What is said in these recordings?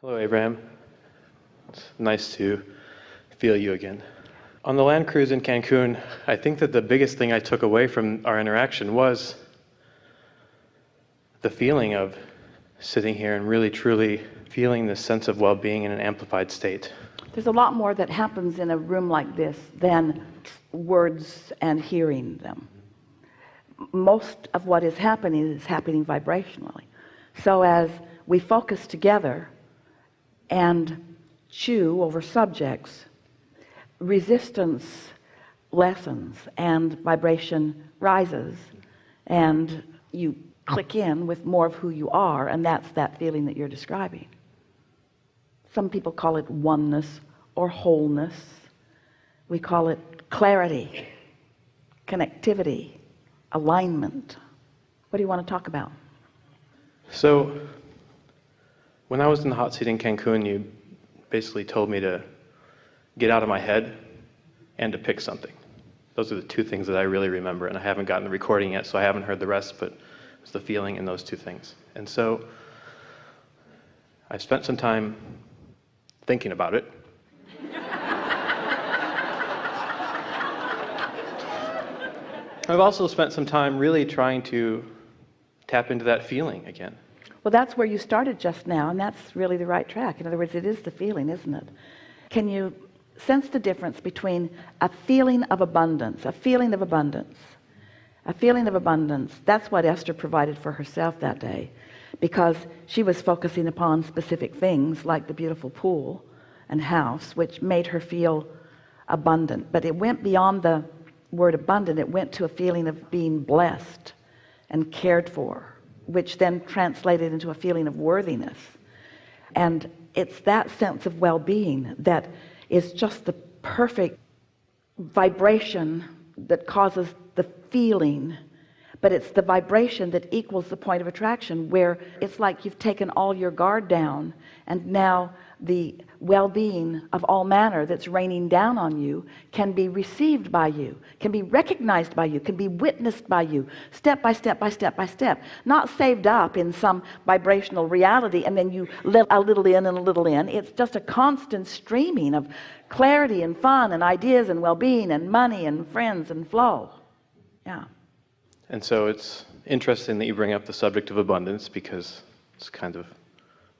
Hello, Abraham. It's nice to feel you again. On the land cruise in Cancun, I think that the biggest thing I took away from our interaction was the feeling of sitting here and really truly feeling this sense of well-being in an amplified state. There's a lot more that happens in a room like this than words and hearing them. Most of what is happening vibrationally. So as we focus together and chew over subjects, resistance lessens and vibration rises, and you click in with more of who you are, and that's that feeling that you're describing. Some people call it oneness or wholeness. We call it clarity, connectivity, alignment. What do you want to talk about? So when I was in the hot seat in Cancun, you basically told me to get out of my head and to pick something. Those are the two things that I really remember, and I haven't gotten the recording yet, so I haven't heard the rest, but it's the feeling in those two things. And so I spent some time thinking about it. I've also spent some time really trying to tap into that feeling again. Well, that's where you started just now, and that's really the right track. In other words, it is the feeling, isn't it? Can you sense the difference between a feeling of abundance, a feeling of abundance, a feeling of abundance? That's what Esther provided for herself that day, because she was focusing upon specific things like the beautiful pool and house, which made her feel abundant. But it went beyond the word abundant. It went to a feeling of being blessed and cared for, which then translated into a feeling of worthiness. And it's that sense of well-being that is just the perfect vibration that causes the feeling, but it's the vibration that equals the point of attraction, where it's like you've taken all your guard down, and now the well-being of all manner that's raining down on you can be received by you, can be recognized by you, can be witnessed by you, step by step by step by step, not saved up in some vibrational reality and then you let a little in and a little in. It's just a constant streaming of clarity and fun and ideas and well-being and money and friends and flow. Yeah. And so it's interesting that you bring up the subject of abundance, because it's kind of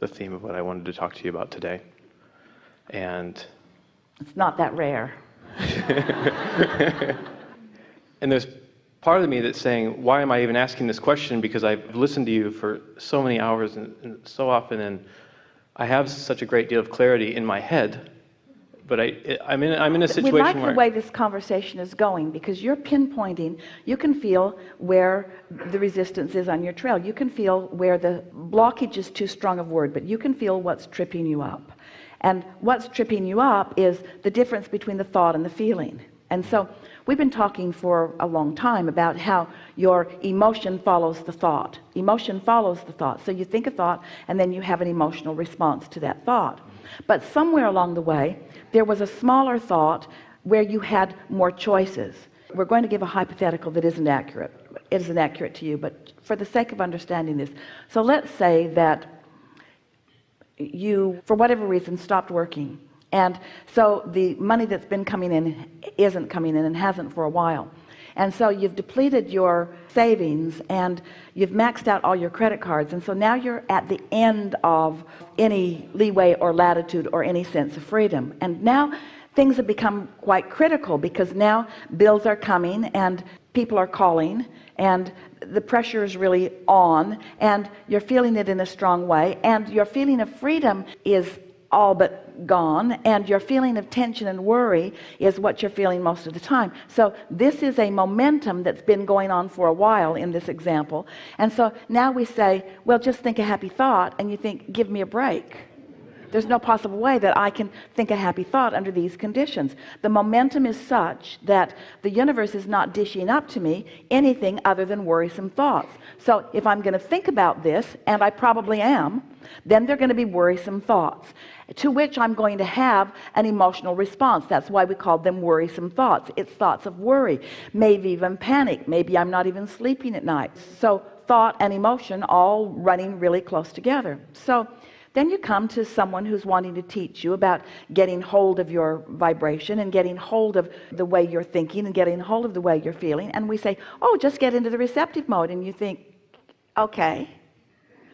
the theme of what I wanted to talk to you about today. And it's not that rare. And there's part of me that's saying, why am I even asking this question? Because I've listened to you for so many hours and so often, and I have such a great deal of clarity in my head, but I'm in a situation we like where the way this conversation is going, because you're pinpointing. You can feel where the resistance is on your trail. You can feel where the blockage is too strong of word, but you can feel what's tripping you up. And what's tripping you up is the difference between the thought and the feeling. And so we've been talking for a long time about how your emotion follows the thought. Emotion follows the thought. So you think a thought and then you have an emotional response to that thought. But somewhere along the way, there was a smaller thought where you had more choices. We're going to give a hypothetical that isn't accurate. It isn't accurate to you, but for the sake of understanding this. So let's say that you, for whatever reason, stopped working. And so the money that's been coming in isn't coming in and hasn't for a while. And so you've depleted your savings and you've maxed out all your credit cards. And so now you're at the end of any leeway or latitude or any sense of freedom. And now things have become quite critical, because now bills are coming and people are calling and the pressure is really on, and you're feeling it in a strong way, and your feeling of freedom is all but gone, and your feeling of tension and worry is what you're feeling most of the time. So this is a momentum that's been going on for a while in this example. And so now we say, well, just think a happy thought, and you think, give me a break. There's no possible way that I can think a happy thought under these conditions. The momentum is such that the universe is not dishing up to me anything other than worrisome thoughts. So if I'm going to think about this, and I probably am, then they're going to be worrisome thoughts, to which I'm going to have an emotional response. That's why we call them worrisome thoughts. It's thoughts of worry, maybe even panic. Maybe I'm not even sleeping at night. So thought and emotion all running really close together. So Then you come to someone who's wanting to teach you about getting hold of your vibration and getting hold of the way you're thinking and getting hold of the way you're feeling, and we say, oh, just get into the receptive mode. And you think, okay,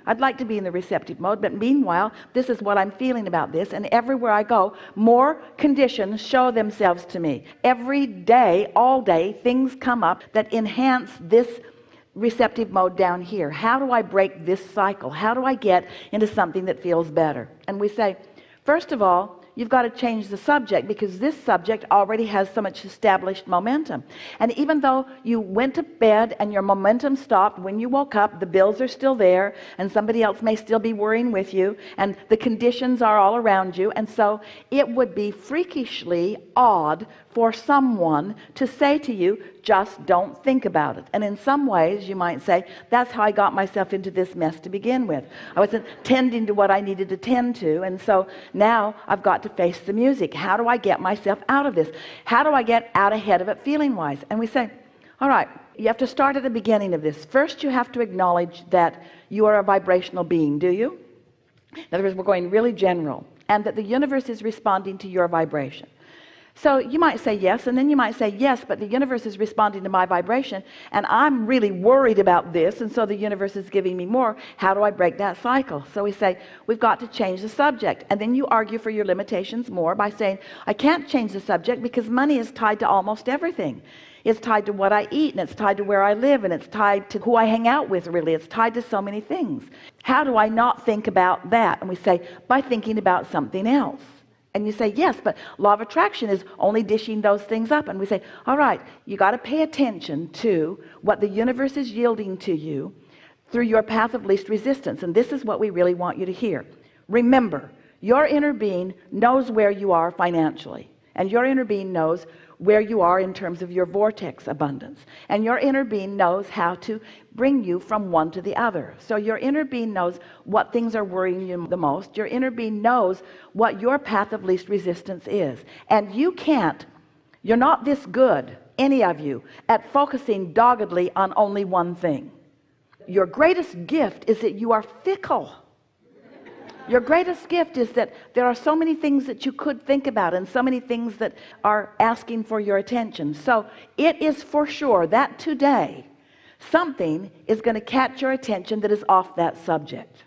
I'd like to be in the receptive mode, but meanwhile this is what I'm feeling about this, and everywhere I go more conditions show themselves to me. Every day, all day, things come up that enhance this receptive mode down here. How do I break this cycle? How do I get into something that feels better? And we say, first of all, you've got to change the subject, because this subject already has so much established momentum. And even though you went to bed and your momentum stopped, when you woke up, the bills are still there, and somebody else may still be worrying with you, and the conditions are all around you. And so it would be freakishly odd for someone to say to you, just don't think about it. And in some ways you might say, that's how I got myself into this mess to begin with. I wasn't tending to what I needed to tend to, and so now I've got to face the music. How do I get myself out of this? How do I get out ahead of it feeling wise? And we say, all right, you have to start at the beginning of this. First, you have to acknowledge that you are a vibrational being. Do you? In other words, we're going really general, and that the universe is responding to your vibration. So you might say yes, and then you might say yes, but the universe is responding to my vibration, and I'm really worried about this, and so the universe is giving me more. How do I break that cycle? So we say, we've got to change the subject. And then you argue for your limitations more by saying, I can't change the subject because money is tied to almost everything. It's tied to what I eat, and it's tied to where I live, and it's tied to who I hang out with, really. It's tied to so many things. How do I not think about that? And we say, by thinking about something else. And you say, yes, but law of attraction is only dishing those things up. And we say, all right, you got to pay attention to what the universe is yielding to you through your path of least resistance. And this is what we really want you to hear. Remember, your inner being knows where you are financially, and your inner being knows where you are in terms of your vortex abundance, and your inner being knows how to bring you from one to the other. So your inner being knows what things are worrying you the most. Your inner being knows what your path of least resistance is, and you're not this good, any of you, at focusing doggedly on only one thing. Your greatest gift is that you are fickle. Your greatest gift is that there are so many things that you could think about, and so many things that are asking for your attention. So it is for sure that today something is going to catch your attention that is off that subject.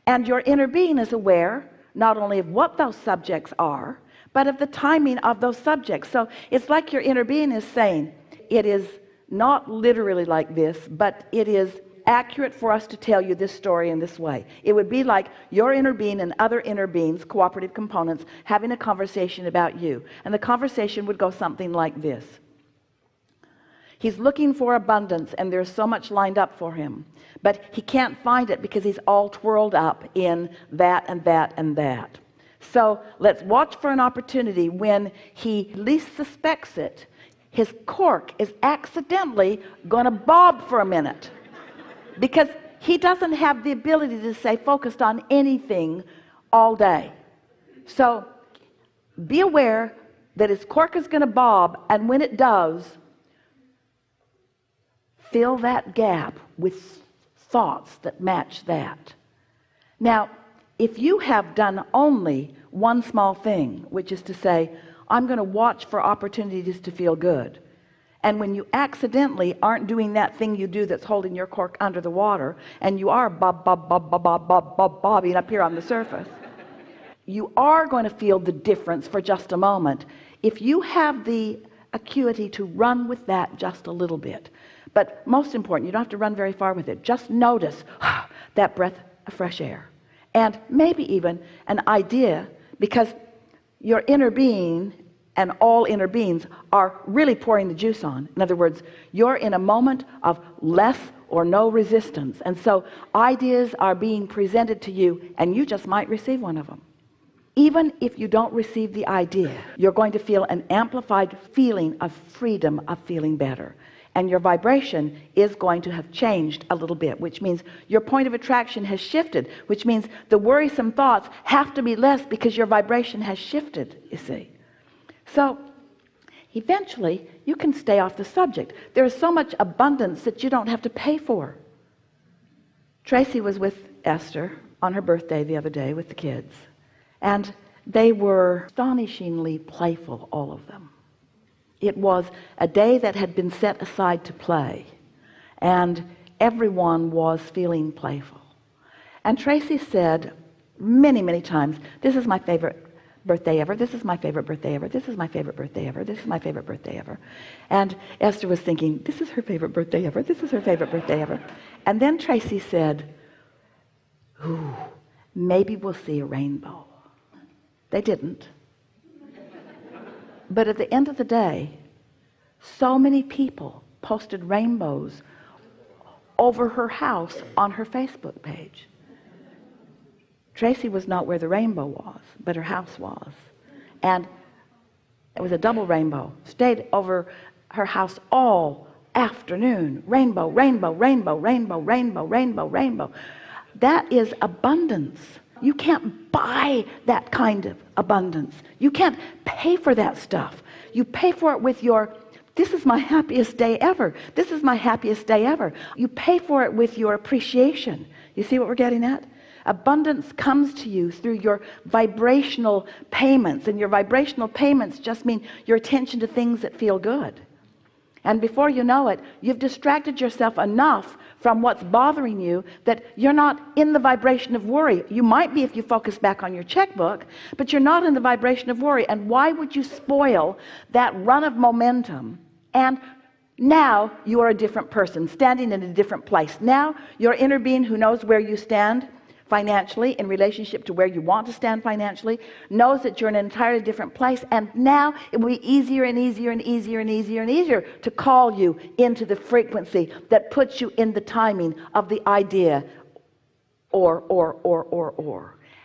And your inner being is aware not only of what those subjects are, but of the timing of those subjects. So it's like your inner being is saying, it is not literally like this, but it is accurate for us to tell you this story in this way. It would be like your inner being and other inner beings, cooperative components, having a conversation about you. And the conversation would go something like this. He's looking for abundance, and there's so much lined up for him, but he can't find it because he's all twirled up in that and that and that. So let's watch for an opportunity when he least suspects it. His cork is accidentally going to bob for a minute, because he doesn't have the ability to stay focused on anything all day. So be aware that his cork is going to bob, and when it does, fill that gap with thoughts that match that. Now, if you have done only one small thing, which is to say, I'm going to watch for opportunities to feel good, and when you accidentally aren't doing that thing you do that's holding your cork under the water, and you are bobbing up here on the surface, you are going to feel the difference for just a moment if you have the acuity to run with that just a little bit. But most important, you don't have to run very far with it. Just notice that breath of fresh air, and maybe even an idea, because your inner being and all inner beings are really pouring the juice on. In other words, you're in a moment of less or no resistance, and so ideas are being presented to you, and you just might receive one of them. Even if you don't receive the idea, you're going to feel an amplified feeling of freedom, of feeling better, and your vibration is going to have changed a little bit, which means your point of attraction has shifted, which means the worrisome thoughts have to be less because your vibration has shifted, you see. So eventually you can stay off the subject. There is so much abundance that you don't have to pay for. Tracy was with Esther on her birthday the other day with the kids, and they were astonishingly playful, all of them. It was a day that had been set aside to play, and everyone was feeling playful. And Tracy said many, many times, "This is my favorite birthday ever. This is my favorite birthday ever. This is my favorite birthday ever. This is my favorite birthday ever." And Esther was thinking, this is her favorite birthday ever. This is her favorite birthday ever. And then Tracy said, "Ooh, maybe we'll see a rainbow." They didn't. But at the end of the day, so many people posted rainbows over her house on her Facebook page. Tracy was not where the rainbow was, but her house was. And it was a double rainbow. Stayed over her house all afternoon. Rainbow, rainbow, rainbow, rainbow, rainbow, rainbow, rainbow. That is abundance. You can't buy that kind of abundance. You can't pay for that stuff. You pay for it with your, "This is my happiest day ever. This is my happiest day ever." You pay for it with your appreciation. You see what we're getting at? Abundance comes to you through your vibrational payments, and your vibrational payments just mean your attention to things that feel good. And before you know it, you've distracted yourself enough from what's bothering you that you're not in the vibration of worry. You might be if you focus back on your checkbook, but you're not in the vibration of worry. And why would you spoil that run of momentum? And now you are a different person, standing in a different place. Now your inner being, who knows where you stand financially in relationship to where you want to stand financially, knows that you're in an entirely different place, and now it will be easier and easier and easier and easier and easier to call you into the frequency that puts you in the timing of the idea or.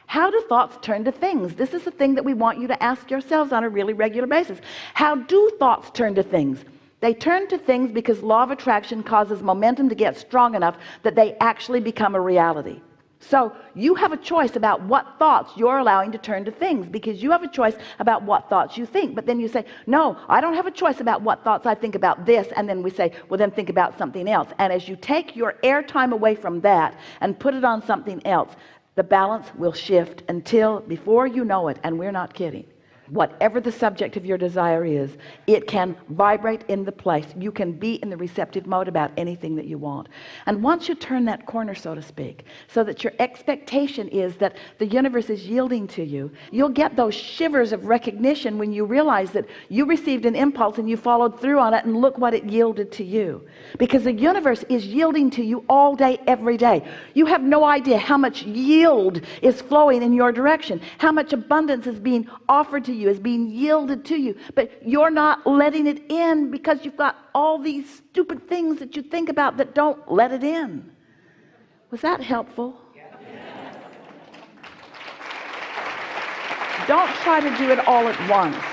How do thoughts turn to things? This is the thing that we want you to ask yourselves on a really regular basis. How do thoughts turn to things? They turn to things because law of attraction causes momentum to get strong enough that they actually become a reality. So you have a choice about what thoughts you're allowing to turn to things, because you have a choice about what thoughts you think. But then you say, "No, I don't have a choice about what thoughts I think about this." And then we say, "Well, then think about something else." And as you take your airtime away from that and put it on something else, the balance will shift until, before you know it, and we're not kidding, whatever the subject of your desire is, it can vibrate in the place. You can be in the receptive mode about anything that you want. And once you turn that corner, so to speak, so that your expectation is that the universe is yielding to you, you'll get those shivers of recognition when you realize that you received an impulse and you followed through on it, and look what it yielded to you. Because the universe is yielding to you all day, every day. You have no idea how much yield is flowing in your direction, how much abundance is being offered to you, is being yielded to you, but you're not letting it in because you've got all these stupid things that you think about that don't let it in. Was that helpful? Don't try to do it all at once.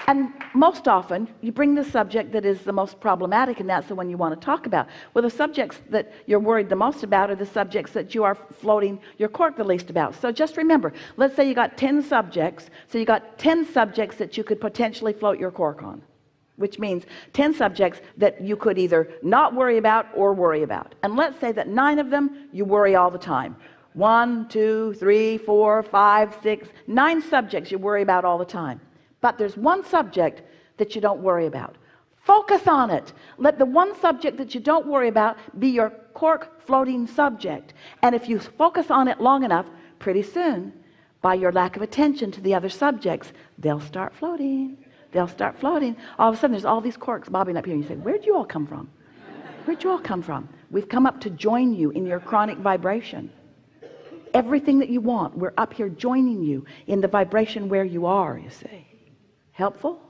And most often you bring the subject that is the most problematic, and that's the one you want to talk about. Well, the subjects that you're worried the most about are the subjects that you are floating your cork the least about. So just remember, let's say you got 10 subjects, so you got 10 subjects that you could potentially float your cork on, which means 10 subjects that you could either not worry about or worry about. And let's say that 9 of them you worry all the time. 1, 2, 3, 4, 5, 6, 9 subjects you worry about all the time. But there's one subject that you don't worry about. Focus on it. Let the one subject that you don't worry about be your cork floating subject. And if you focus on it long enough, pretty soon, by your lack of attention to the other subjects, they'll start floating. They'll start floating. All of a sudden, there's all these corks bobbing up here. And you say, "Where'd you all come from? Where'd you all come from?" We've come up to join you in your chronic vibration. Everything that you want, we're up here joining you in the vibration where you are, you see. Helpful?